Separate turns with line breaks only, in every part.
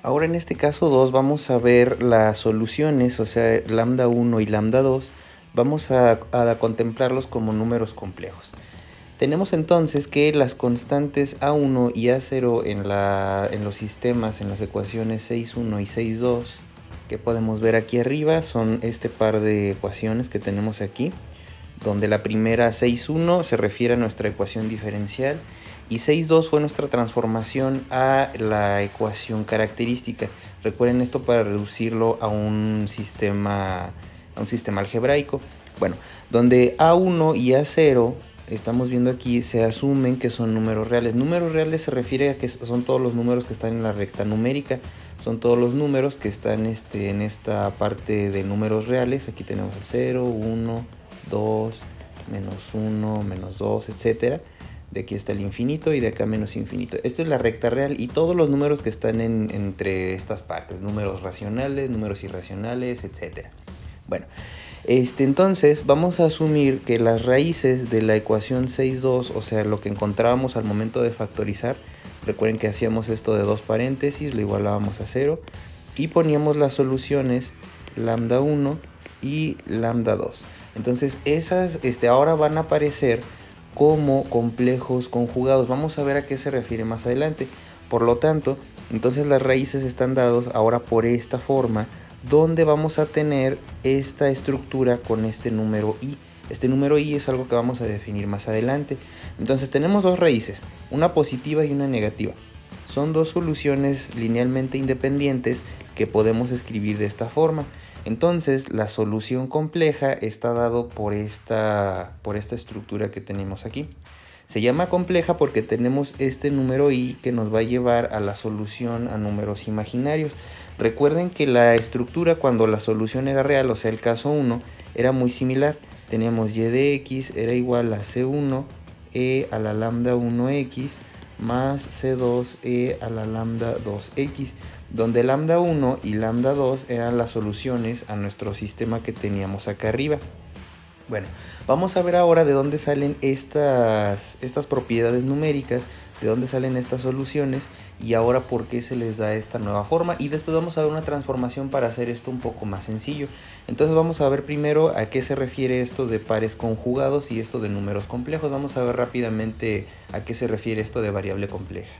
Ahora en este caso 2 vamos a ver las soluciones, o sea, lambda 1 y lambda 2, vamos a contemplarlos como números complejos. Tenemos entonces que las constantes A1 y A0 en los sistemas, en las ecuaciones 6.1 y 6.2, que podemos ver aquí arriba, son este par de ecuaciones que tenemos aquí, donde la primera 6.1 se refiere a nuestra ecuación diferencial y 6.2 fue nuestra transformación a la ecuación característica. Recuerden esto para reducirlo a un sistema algebraico. Bueno, donde A1 y A0 estamos viendo aquí se asumen que son números reales. Números reales se refiere a que son todos los números que están en la recta numérica. Son todos los números que están en esta parte de números reales. Aquí tenemos el 0, 1, 2, menos 1, menos 2, etcétera. De aquí está el infinito y de acá menos infinito. Esta es la recta real y todos los números que están entre estas partes. Números racionales, números irracionales, etcétera. Bueno, entonces vamos a asumir que las raíces de la ecuación 6.2, o sea, lo que encontrábamos al momento de factorizar, recuerden que hacíamos esto de dos paréntesis, lo igualábamos a 0 y poníamos las soluciones lambda 1 y lambda 2. Entonces esas ahora van a aparecer como complejos conjugados. Vamos a ver a qué se refiere más adelante. Por lo tanto, entonces las raíces están dados ahora por esta forma, donde vamos a tener esta estructura con este número i. Este número i es algo que vamos a definir más adelante. Entonces tenemos dos raíces, una positiva y una negativa. Son dos soluciones linealmente independientes que podemos escribir de esta forma. Entonces la solución compleja está dado por esta estructura que tenemos aquí. Se llama compleja porque tenemos este número i que nos va a llevar a la solución a números imaginarios. Recuerden que la estructura cuando la solución era real, o sea el caso 1, era muy similar. Teníamos y de x era igual a c1 e a la lambda 1x más c2 e a la lambda 2x, donde lambda 1 y lambda 2 eran las soluciones a nuestro sistema que teníamos acá arriba. Bueno, vamos a ver ahora de dónde salen estas propiedades numéricas, de dónde salen estas soluciones y ahora por qué se les da esta nueva forma, y después vamos a ver una transformación para hacer esto un poco más sencillo. Entonces vamos a ver primero a qué se refiere esto de pares conjugados y esto de números complejos. Vamos a ver rápidamente a qué se refiere esto de variable compleja.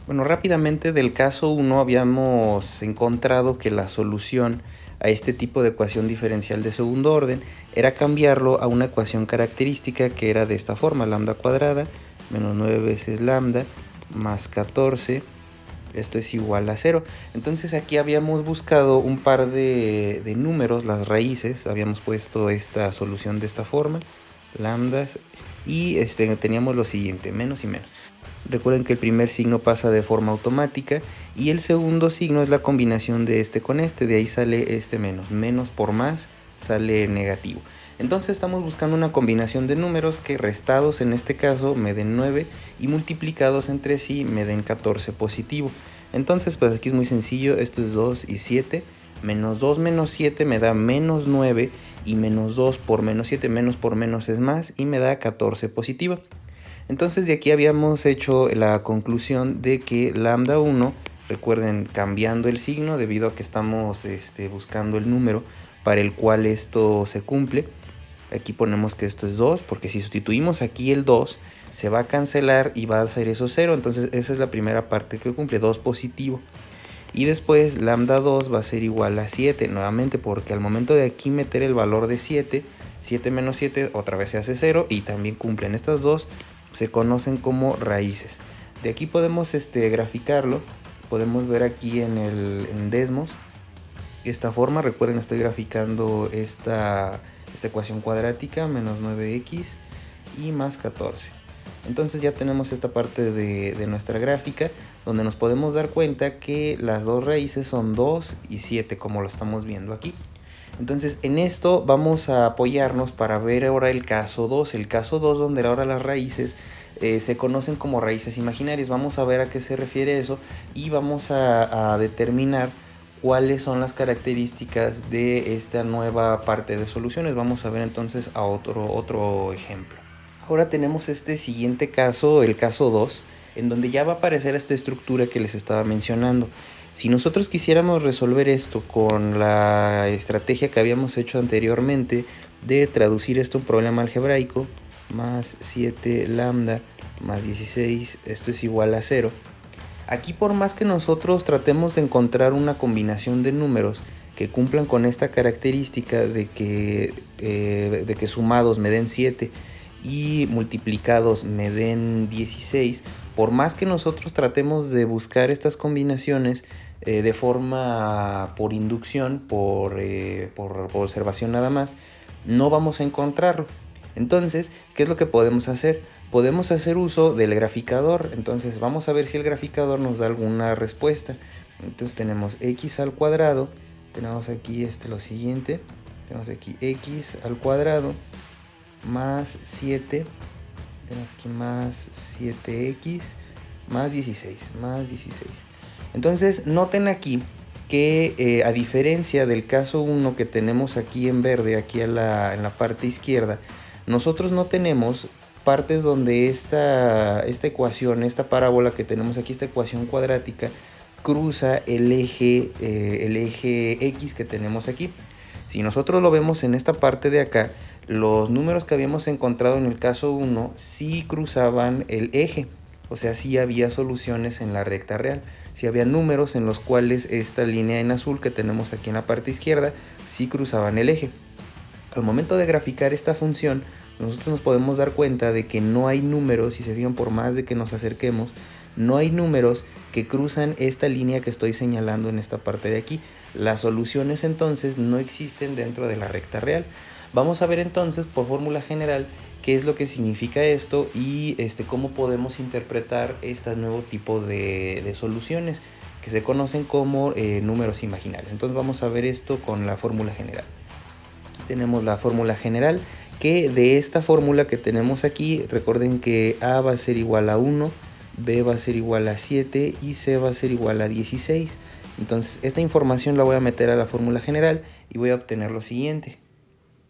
Bueno, rápidamente del caso 1 habíamos encontrado que la solución a este tipo de ecuación diferencial de segundo orden era cambiarlo a una ecuación característica que era de esta forma: lambda cuadrada menos 9 veces lambda más 14, esto es igual a 0. Entonces aquí habíamos buscado un par de números, las raíces, habíamos puesto esta solución de esta forma, lambdas, y teníamos lo siguiente, menos y menos. Recuerden que el primer signo pasa de forma automática y el segundo signo es la combinación de este con este, de ahí sale este menos. Menos por más sale negativo. Entonces estamos buscando una combinación de números que restados en este caso me den 9 y multiplicados entre sí me den 14 positivo. Entonces pues aquí es muy sencillo, esto es 2 y 7, menos 2 menos 7 me da menos 9 y menos 2 por menos 7, menos por menos es más y me da 14 positivo. Entonces de aquí habíamos hecho la conclusión de que lambda 1, recuerden cambiando el signo debido a que estamos buscando el número para el cual esto se cumple. Aquí ponemos que esto es 2, porque si sustituimos aquí el 2 se va a cancelar y va a ser eso 0. Entonces esa es la primera parte que cumple, 2 positivo. Y después lambda 2 va a ser igual a 7, nuevamente porque al momento de aquí meter el valor de 7, 7 menos 7 otra vez se hace 0 y también cumplen estas dos. Se conocen como raíces. De aquí podemos graficarlo. Podemos ver aquí en Desmos esta forma. Recuerden, estoy graficando esta ecuación cuadrática, menos 9x y más 14. Entonces ya tenemos esta parte de nuestra gráfica, donde nos podemos dar cuenta que las dos raíces son 2 y 7, como lo estamos viendo aquí. Entonces en esto vamos a apoyarnos para ver ahora el caso 2. El caso 2 donde ahora las raíces se conocen como raíces imaginarias. Vamos a ver a qué se refiere eso y vamos a determinar cuáles son las características de esta nueva parte de soluciones. Vamos a ver entonces a otro ejemplo. Ahora tenemos este siguiente caso, el caso 2. en donde ya va a aparecer esta estructura que les estaba mencionando. Si nosotros quisiéramos resolver esto con la estrategia que habíamos hecho anteriormente de traducir esto a un problema algebraico, más 7 lambda más 16, esto es igual a 0. Aquí, por más que nosotros tratemos de encontrar una combinación de números que cumplan con esta característica de que sumados me den 7 y multiplicados me den 16, por más que nosotros tratemos de buscar estas combinaciones de forma por inducción, por observación nada más, no vamos a encontrarlo. Entonces, ¿qué es lo que podemos hacer? Podemos hacer uso del graficador. Entonces vamos a ver si el graficador nos da alguna respuesta. Entonces tenemos x al cuadrado, tenemos aquí lo siguiente, tenemos aquí x al cuadrado más 7, tenemos aquí más 7x más 16, Entonces noten aquí que a diferencia del caso 1 que tenemos aquí en verde, aquí en la parte izquierda, nosotros no tenemos partes donde esta ecuación, esta parábola que tenemos aquí, esta ecuación cuadrática, cruza el eje X que tenemos aquí. Si nosotros lo vemos en esta parte de acá, los números que habíamos encontrado en el caso 1 sí cruzaban el eje, o sea, sí había soluciones en la recta real, sí había números en los cuales esta línea en azul que tenemos aquí en la parte izquierda sí cruzaban el eje. Al momento de graficar esta función, nosotros nos podemos dar cuenta de que no hay números, si se fijan, por más de que nos acerquemos, no hay números que cruzan esta línea que estoy señalando en esta parte de aquí. Las soluciones entonces no existen dentro de la recta real. Vamos a ver entonces por fórmula general qué es lo que significa esto y cómo podemos interpretar este nuevo tipo de soluciones que se conocen como números imaginarios. Entonces vamos a ver esto con la fórmula general. Aquí tenemos la fórmula general, que de esta fórmula que tenemos aquí, recuerden que A va a ser igual a 1, B va a ser igual a 7 y C va a ser igual a 16. Entonces esta información la voy a meter a la fórmula general y voy a obtener lo siguiente.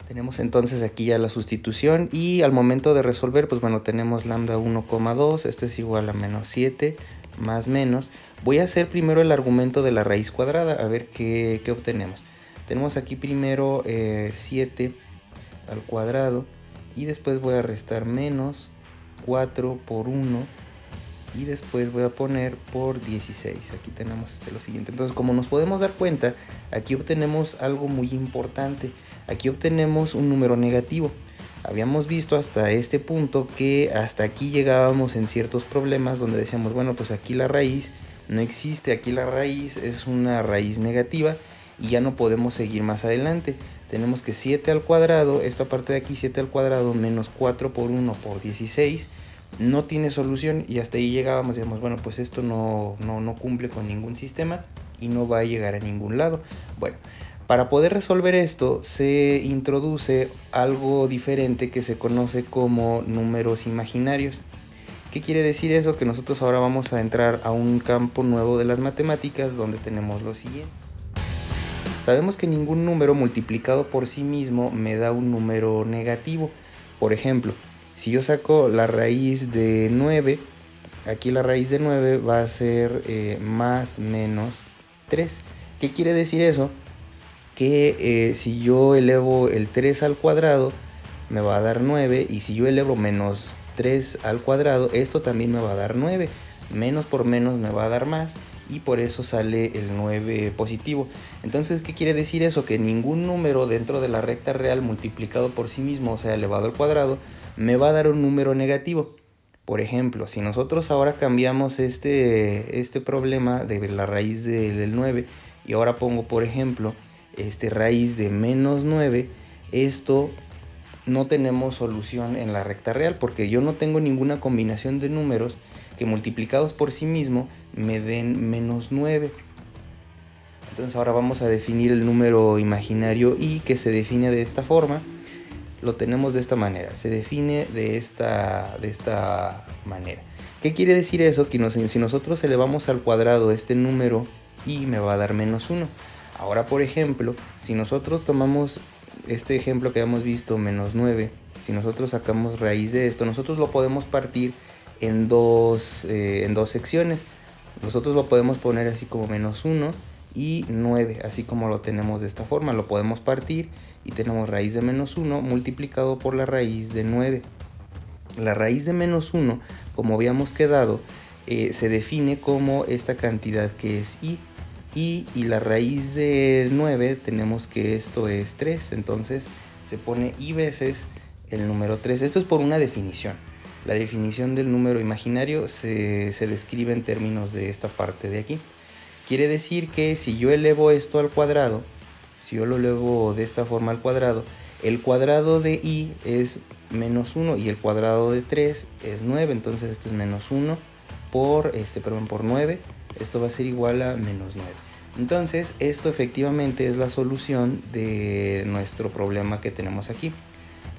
Tenemos entonces aquí ya la sustitución y al momento de resolver, pues bueno, tenemos lambda 1,2, esto es igual a menos 7 más menos. Voy a hacer primero el argumento de la raíz cuadrada, a ver qué obtenemos. Tenemos aquí primero 7 al cuadrado y después voy a restar menos 4 por 1 y después voy a poner por 16. Aquí tenemos lo siguiente. Entonces, como nos podemos dar cuenta, aquí obtenemos algo muy importante. Aquí obtenemos un número negativo. Habíamos visto hasta este punto que hasta aquí llegábamos en ciertos problemas donde decíamos, bueno, pues aquí la raíz no existe, aquí la raíz es una raíz negativa y ya no podemos seguir más adelante. Tenemos que 7 al cuadrado, esta parte de aquí 7 al cuadrado menos 4 por 1 por 16, no tiene solución y hasta ahí llegábamos, decíamos, bueno, pues esto no cumple con ningún sistema y no va a llegar a ningún lado. Bueno, para poder resolver esto se introduce algo diferente que se conoce como números imaginarios. ¿Qué quiere decir eso? Que nosotros ahora vamos a entrar a un campo nuevo de las matemáticas donde tenemos lo siguiente. Sabemos que ningún número multiplicado por sí mismo me da un número negativo. Por ejemplo, si yo saco la raíz de 9, aquí la raíz de 9 va a ser más menos 3. ¿Qué quiere decir eso? Que si yo elevo el 3 al cuadrado me va a dar 9 y si yo elevo menos 3 al cuadrado esto también me va a dar 9. Menos por menos me va a dar más y por eso sale el 9 positivo. Entonces, ¿qué quiere decir eso? Que ningún número dentro de la recta real multiplicado por sí mismo, o sea, elevado al cuadrado, me va a dar un número negativo. Por ejemplo, si nosotros ahora cambiamos este problema de la raíz del 9 y ahora pongo, por ejemplo, raíz de menos 9, esto no tenemos solución en la recta real porque yo no tengo ninguna combinación de números que multiplicados por sí mismo me den menos 9. Entonces ahora vamos a definir el número imaginario y que se define de esta forma. Lo tenemos de esta manera, se define de esta manera. ¿Qué quiere decir eso? Que si nosotros elevamos al cuadrado este número y me va a dar menos 1. Ahora, por ejemplo, si nosotros tomamos este ejemplo que habíamos visto, menos 9, si nosotros sacamos raíz de esto, nosotros lo podemos partir en dos secciones. Nosotros lo podemos poner así como menos 1 y 9, así como lo tenemos de esta forma. Lo podemos partir y tenemos raíz de menos 1 multiplicado por la raíz de 9. La raíz de menos 1, como habíamos quedado, se define como esta cantidad que es i. Y la raíz de 9 tenemos que esto es 3, entonces se pone i veces el número 3. Esto es por una definición. La definición del número imaginario se describe en términos de esta parte de aquí. Quiere decir que si yo elevo esto al cuadrado, si yo lo elevo de esta forma al cuadrado, el cuadrado de i es menos 1 y el cuadrado de 3 es 9. Entonces esto es menos 1 por 9. Esto va a ser igual a menos 9. Entonces esto efectivamente es la solución de nuestro problema que tenemos aquí.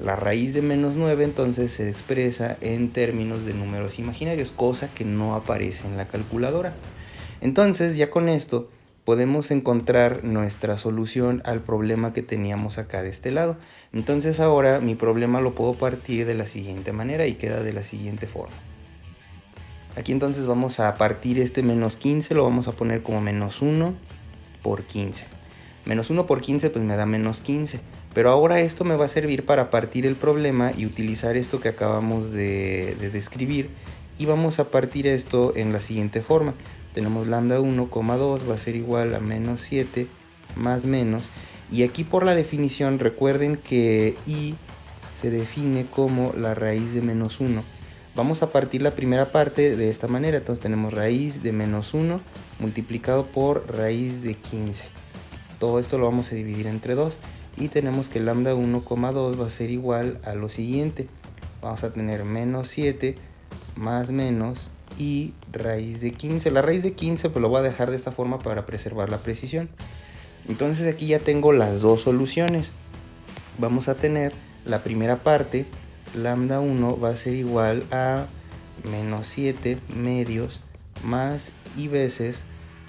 La raíz de menos 9 entonces se expresa en términos de números imaginarios, cosa que no aparece en la calculadora. Entonces ya con esto podemos encontrar nuestra solución al problema que teníamos acá de este lado. Entonces ahora mi problema lo puedo partir de la siguiente manera y queda de la siguiente forma. Aquí entonces vamos a partir este menos 15, lo vamos a poner como menos 1 por 15. Menos 1 por 15 pues me da menos 15. Pero ahora esto me va a servir para partir el problema y utilizar esto que acabamos de describir. Y vamos a partir esto en la siguiente forma. Tenemos lambda 1, 2 va a ser igual a menos 7 más menos. Y aquí por la definición recuerden que i se define como la raíz de menos 1. Vamos a partir la primera parte de esta manera. Entonces tenemos raíz de menos 1 multiplicado por raíz de 15. Todo esto lo vamos a dividir entre 2. Y tenemos que lambda 1, 2 va a ser igual a lo siguiente. Vamos a tener menos 7 más menos y raíz de 15. La raíz de 15 pues lo voy a dejar de esta forma para preservar la precisión. Entonces aquí ya tengo las dos soluciones. Vamos a tener la primera parte, lambda 1 va a ser igual a menos 7 medios más y veces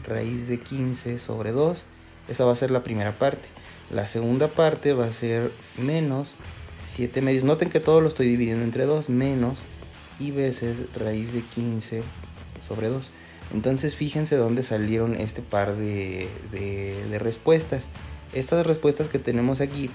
raíz de 15 sobre 2. Esa va a ser la primera parte. La segunda parte va a ser menos 7 medios. Noten que todo lo estoy dividiendo entre 2. Menos y veces raíz de 15 sobre 2. Entonces fíjense dónde salieron este par de respuestas. Estas respuestas que tenemos aquí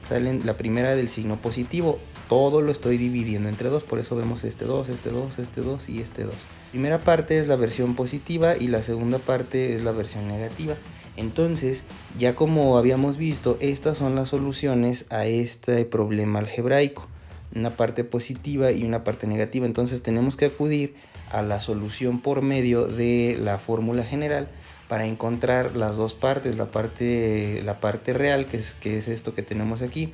salen la primera del signo positivo. Todo lo estoy dividiendo entre 2. Por eso vemos este 2, este 2, este 2 y este 2. La primera parte es la versión positiva y la segunda parte es la versión negativa. Entonces, ya como habíamos visto, estas son las soluciones a este problema algebraico. Una parte positiva y una parte negativa. Entonces tenemos que acudir a la solución por medio de la fórmula general para encontrar las dos partes. La parte real, que es esto que tenemos aquí,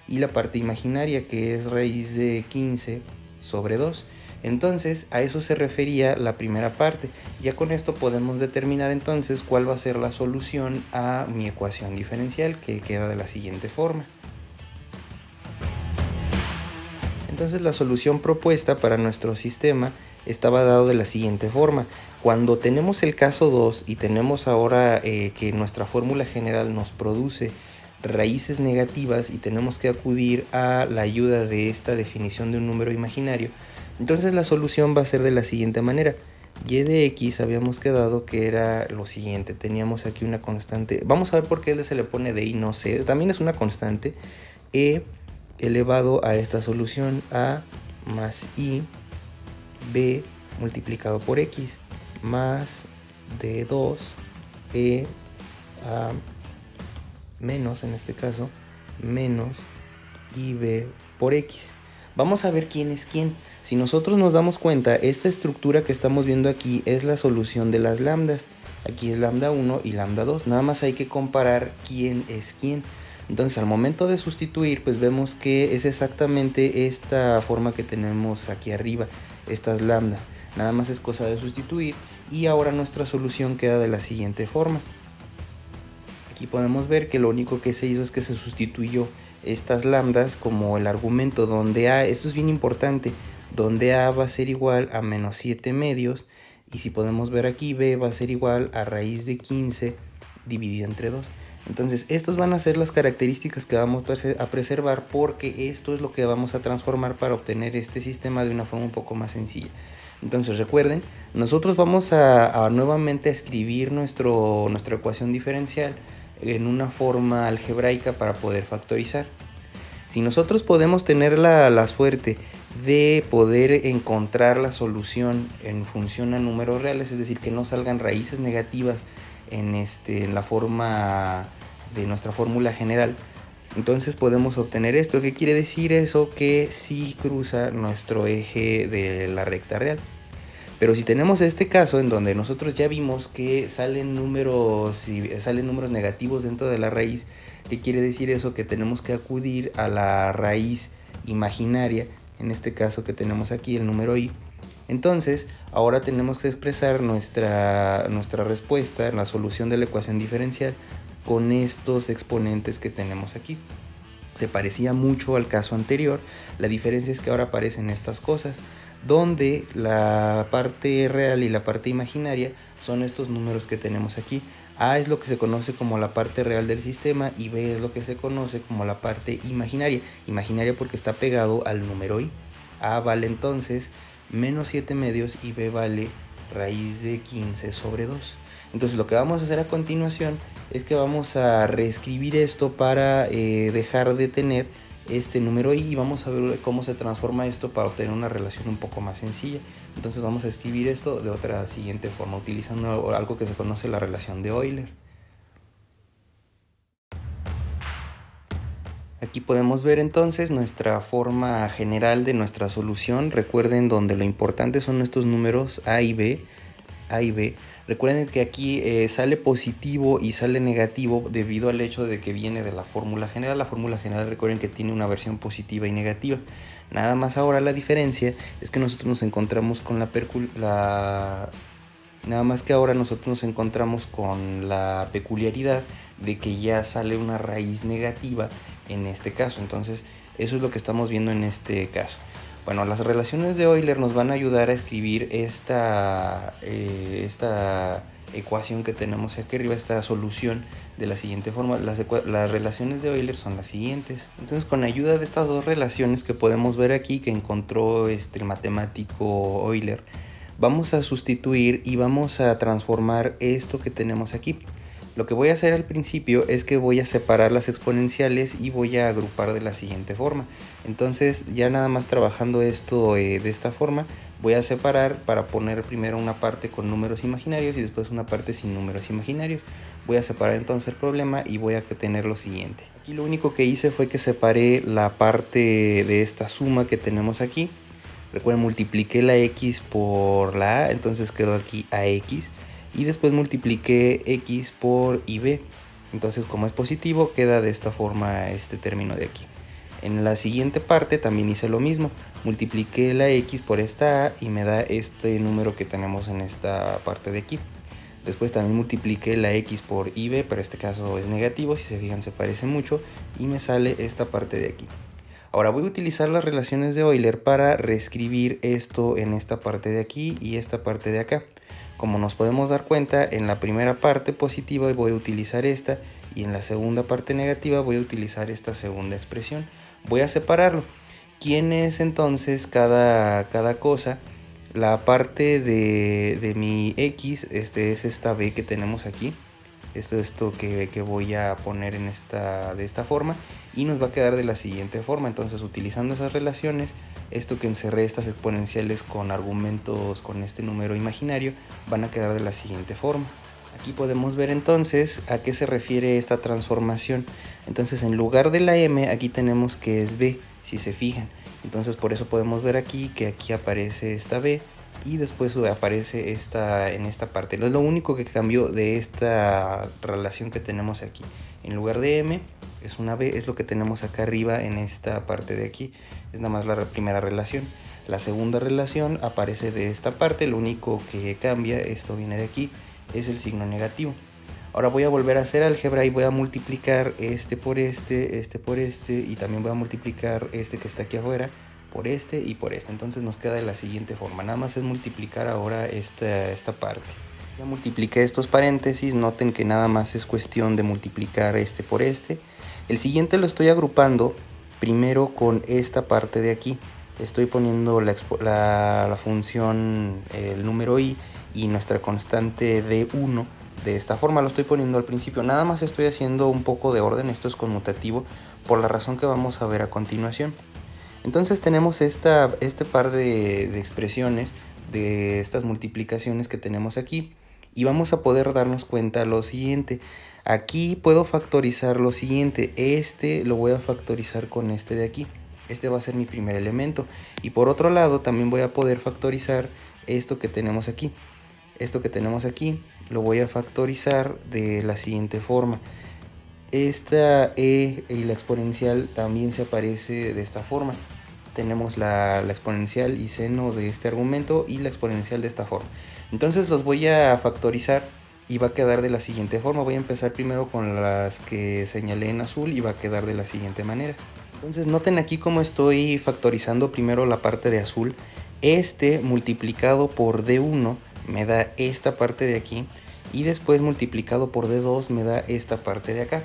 y la parte imaginaria, que es raíz de 15 sobre 2. Entonces a eso se refería la primera parte. Ya con esto podemos determinar entonces cuál va a ser la solución a mi ecuación diferencial, que queda de la siguiente forma. Entonces la solución propuesta para nuestro sistema estaba dado de la siguiente forma. Cuando tenemos el caso 2 y tenemos ahora que nuestra fórmula general nos produce raíces negativas y tenemos que acudir a la ayuda de esta definición de un número imaginario, entonces la solución va a ser de la siguiente manera. Y de x habíamos quedado que era lo siguiente. Teníamos aquí una constante. Vamos a ver por qué se le pone de y no c. También es una constante. E elevado a esta solución, a más i, b multiplicado por x, más de 2, e a menos, en este caso, menos ib por x. Vamos a ver quién es quién. Si nosotros nos damos cuenta, esta estructura que estamos viendo aquí es la solución de las lambdas. Aquí es lambda 1 y lambda 2. Nada más hay que comparar quién es quién. Entonces al momento de sustituir, pues vemos que es exactamente esta forma que tenemos aquí arriba, estas lambdas. Nada más es cosa de sustituir y ahora nuestra solución queda de la siguiente forma. Aquí podemos ver que lo único que se hizo es que se sustituyó estas lambdas como el argumento donde a, esto es bien importante, donde a va a ser igual a menos 7 medios y si podemos ver aquí b va a ser igual a raíz de 15 dividido entre 2. Entonces estas van a ser las características que vamos a preservar, porque esto es lo que vamos a transformar para obtener este sistema de una forma un poco más sencilla. Entonces recuerden, nosotros vamos a nuevamente a escribir nuestra ecuación diferencial en una forma algebraica para poder factorizar. Si nosotros podemos tener la suerte de poder encontrar la solución en función a números reales, es decir, que no salgan raíces negativas en la forma de nuestra fórmula general, entonces podemos obtener esto. ¿Qué quiere decir eso? Que sí cruza nuestro eje de la recta real. Pero si tenemos este caso en donde nosotros ya vimos que salen números negativos dentro de la raíz, ¿qué quiere decir eso? Que tenemos que acudir a la raíz imaginaria, en este caso que tenemos aquí el número i. Entonces ahora tenemos que expresar nuestra respuesta, la solución de la ecuación diferencial, con estos exponentes que tenemos aquí. Se parecía mucho al caso anterior, la diferencia es que ahora aparecen estas cosas, donde la parte real y la parte imaginaria son estos números que tenemos aquí. A es lo que se conoce como la parte real del sistema y B es lo que se conoce como la parte imaginaria. Imaginaria porque está pegado al número i. A vale entonces menos 7 medios y B vale raíz de 15 sobre 2. Entonces lo que vamos a hacer a continuación es que vamos a reescribir esto para dejar de tener este número i, y vamos a ver cómo se transforma esto para obtener una relación un poco más sencilla. Entonces vamos a escribir esto de otra siguiente forma, utilizando algo que se conoce la relación de Euler. Aquí podemos ver entonces nuestra forma general de nuestra solución. Recuerden, donde lo importante son estos números a y b. Recuerden que aquí sale positivo y sale negativo debido al hecho de que viene de la fórmula general. La fórmula general, recuerden que tiene una versión positiva y negativa. Nada más ahora la diferencia es que nosotros nos encontramos con nada más que ahora nosotros nos encontramos con la peculiaridad de que ya sale una raíz negativa en este caso. Entonces eso es lo que estamos viendo en este caso. Bueno, las relaciones de Euler nos van a ayudar a escribir esta ecuación que tenemos aquí arriba, esta solución, de la siguiente forma. Las relaciones de Euler son las siguientes. Entonces, con ayuda de estas dos relaciones que podemos ver aquí, que encontró el matemático Euler, vamos a sustituir y vamos a transformar esto que tenemos aquí. Lo que voy a hacer al principio es que voy a separar las exponenciales y voy a agrupar de la siguiente forma. Entonces, ya nada más trabajando esto de esta forma, voy a separar para poner primero una parte con números imaginarios y después una parte sin números imaginarios. Voy a separar entonces el problema y voy a tener lo siguiente. Aquí lo único que hice fue que separé la parte de esta suma que tenemos aquí. Recuerden, multipliqué la x por la a, entonces quedó aquí ax. Y después multipliqué x por ib. Entonces, como es positivo, queda de esta forma este término de aquí. En la siguiente parte también hice lo mismo. Multipliqué la x por esta a y me da este número que tenemos en esta parte de aquí. Después también multipliqué la x por ib, pero este caso es negativo, si se fijan se parece mucho, y me sale esta parte de aquí. Ahora voy a utilizar las relaciones de Euler para reescribir esto en esta parte de aquí y esta parte de acá. Como nos podemos dar cuenta, en la primera parte positiva voy a utilizar esta y en la segunda parte negativa voy a utilizar esta segunda expresión. Voy a separarlo. ¿Quién es entonces cada cosa? La parte de mi x es esta b que tenemos aquí. Esto que voy a poner de esta forma, y nos va a quedar de la siguiente forma. Entonces, utilizando esas relaciones, esto que encerré estas exponenciales con argumentos con este número imaginario, van a quedar de la siguiente forma. Aquí podemos ver entonces a qué se refiere esta transformación. Entonces, en lugar de la m, aquí tenemos que es b, si se fijan. Entonces, por eso podemos ver aquí que aquí aparece esta b y después aparece en esta parte. No es lo único que cambió de esta relación que tenemos aquí. En lugar de m es una b, es lo que tenemos acá arriba en esta parte de aquí. Es nada más la primera relación. La segunda relación aparece de esta parte. Lo único que cambia, esto viene de aquí, es el signo negativo. Ahora voy a volver a hacer álgebra y voy a multiplicar este por este por este, y también voy a multiplicar este que está aquí afuera por este y por este. Entonces nos queda de la siguiente forma. Nada más es multiplicar ahora esta parte. Ya multipliqué estos paréntesis, noten que nada más es cuestión de multiplicar este por este. El siguiente lo estoy agrupando primero con esta parte de aquí. Estoy poniendo la función, el número i y nuestra constante d1 de esta forma. Lo estoy poniendo al principio. Nada más estoy haciendo un poco de orden, esto es conmutativo, por la razón que vamos a ver a continuación. Entonces tenemos este par de expresiones de estas multiplicaciones que tenemos aquí y vamos a poder darnos cuenta lo siguiente. Aquí puedo factorizar lo siguiente, este lo voy a factorizar con este de aquí. Este va a ser mi primer elemento y por otro lado también voy a poder factorizar esto que tenemos aquí. Esto que tenemos aquí lo voy a factorizar de la siguiente forma. Esta e y la exponencial también se aparece de esta forma. Tenemos la exponencial y seno de este argumento y la exponencial de esta forma. Entonces los voy a factorizar y va a quedar de la siguiente forma. Voy a empezar primero con las que señalé en azul y va a quedar de la siguiente manera. Entonces noten aquí cómo estoy factorizando primero la parte de azul. Este multiplicado por D1 me da esta parte de aquí y después multiplicado por D2 me da esta parte de acá.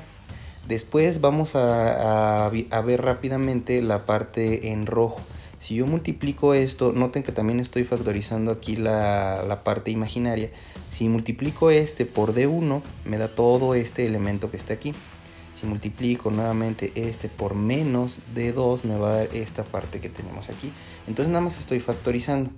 Después vamos a ver rápidamente la parte en rojo. Si yo multiplico esto, noten que también estoy factorizando aquí la parte imaginaria. Si multiplico este por D1, me da todo este elemento que está aquí. Si multiplico nuevamente este por menos D2, me va a dar esta parte que tenemos aquí. Entonces nada más estoy factorizando.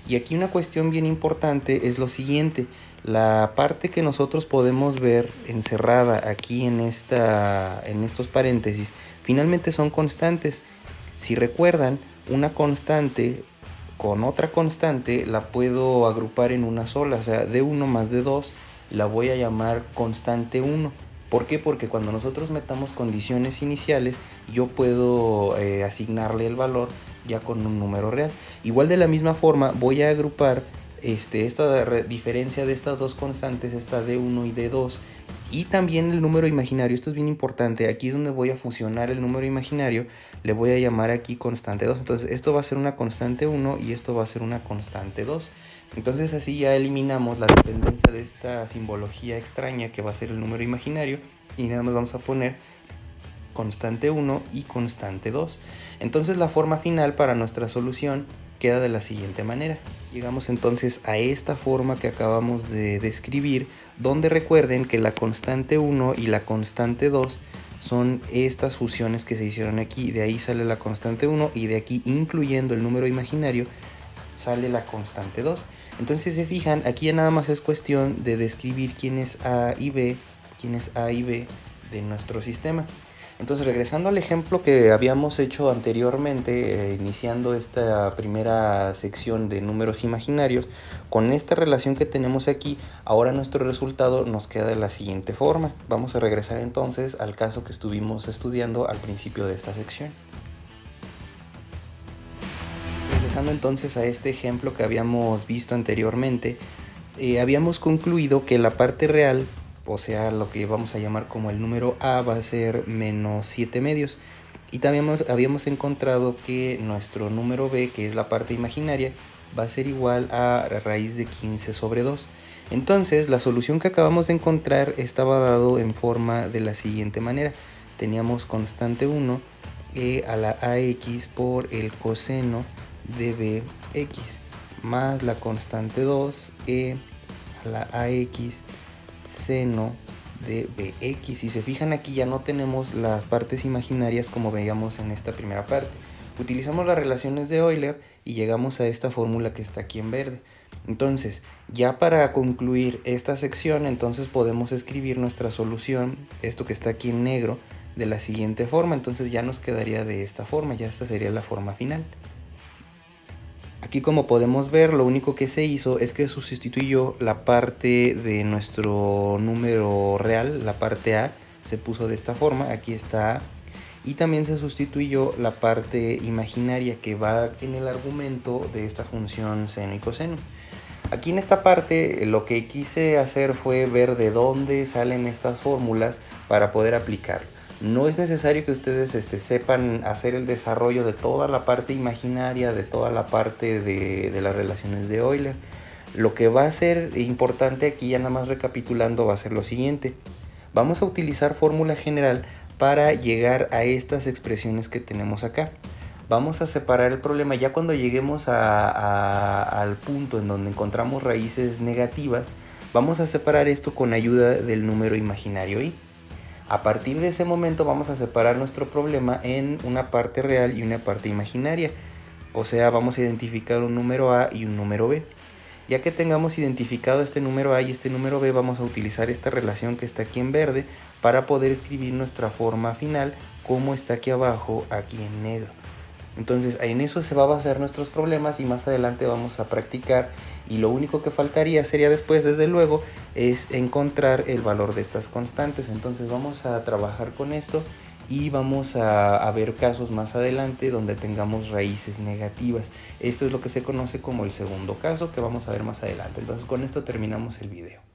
Y aquí una cuestión bien importante es lo siguiente. La parte que nosotros podemos ver encerrada aquí en estos paréntesis, finalmente son constantes. Si recuerdan, una constante con otra constante la puedo agrupar en una sola. O sea, D1 más D2 la voy a llamar constante 1. ¿Por qué? Porque cuando nosotros metamos condiciones iniciales, yo puedo asignarle el valor ya con un número real. Igual de la misma forma voy a agrupar esta diferencia de estas dos constantes, esta D1 y D2, y también el número imaginario. Esto es bien importante. Aquí es donde voy a fusionar el número imaginario. Le voy a llamar aquí constante 2. Entonces esto va a ser una constante 1 y esto va a ser una constante 2. Entonces así ya eliminamos la dependencia de esta simbología extraña que va a ser el número imaginario y nada más vamos a poner constante 1 y constante 2. Entonces la forma final para nuestra solución queda de la siguiente manera. Llegamos entonces a esta forma que acabamos de describir, donde recuerden que la constante 1 y la constante 2 son estas fusiones que se hicieron aquí. De ahí sale la constante 1 y de aquí, incluyendo el número imaginario, sale la constante 2. Entonces, si se fijan, aquí ya nada más es cuestión de describir quién es A y B, de nuestro sistema. Entonces, regresando al ejemplo que habíamos hecho anteriormente, iniciando esta primera sección de números imaginarios, con esta relación que tenemos aquí, ahora nuestro resultado nos queda de la siguiente forma. Vamos a regresar entonces al caso que estuvimos estudiando al principio de esta sección. Regresando entonces a este ejemplo que habíamos visto anteriormente, habíamos concluido que la parte real, o sea, lo que vamos a llamar como el número a, va a ser menos 7 medios. Y también habíamos encontrado que nuestro número b, que es la parte imaginaria, va a ser igual a raíz de 15 sobre 2. Entonces, la solución que acabamos de encontrar estaba dado en forma de la siguiente manera. Teníamos constante 1 a la ax por el coseno de bx más la constante 2 a la ax seno de bx. Si se fijan, aquí ya no tenemos las partes imaginarias como veíamos en esta primera parte. Utilizamos las relaciones de Euler y llegamos a esta fórmula que está aquí en verde. Entonces, ya para concluir esta sección, entonces podemos escribir nuestra solución, esto que está aquí en negro, de la siguiente forma. Entonces ya nos quedaría de esta forma, ya esta sería la forma final. Aquí, como podemos ver, lo único que se hizo es que sustituyó la parte de nuestro número real, la parte a, se puso de esta forma, aquí está a, y también se sustituyó la parte imaginaria que va en el argumento de esta función seno y coseno. Aquí en esta parte lo que quise hacer fue ver de dónde salen estas fórmulas para poder aplicarlo. No es necesario que ustedes sepan hacer el desarrollo de toda la parte imaginaria, de toda la parte de las relaciones de Euler. Lo que va a ser importante aquí, ya nada más recapitulando, va a ser lo siguiente. Vamos a utilizar fórmula general para llegar a estas expresiones que tenemos acá. Vamos a separar el problema ya cuando lleguemos al punto en donde encontramos raíces negativas. Vamos a separar esto con ayuda del número imaginario i. A partir de ese momento vamos a separar nuestro problema en una parte real y una parte imaginaria. O sea, vamos a identificar un número a y un número b. Ya que tengamos identificado este número a y este número b, vamos a utilizar esta relación que está aquí en verde para poder escribir nuestra forma final como está aquí abajo, aquí en negro. Entonces en eso se va a basar nuestros problemas y más adelante vamos a practicar, y lo único que faltaría sería después, desde luego, es encontrar el valor de estas constantes. Entonces vamos a trabajar con esto y vamos a ver casos más adelante donde tengamos raíces negativas. Esto es lo que se conoce como el segundo caso, que vamos a ver más adelante. Entonces con esto terminamos el video.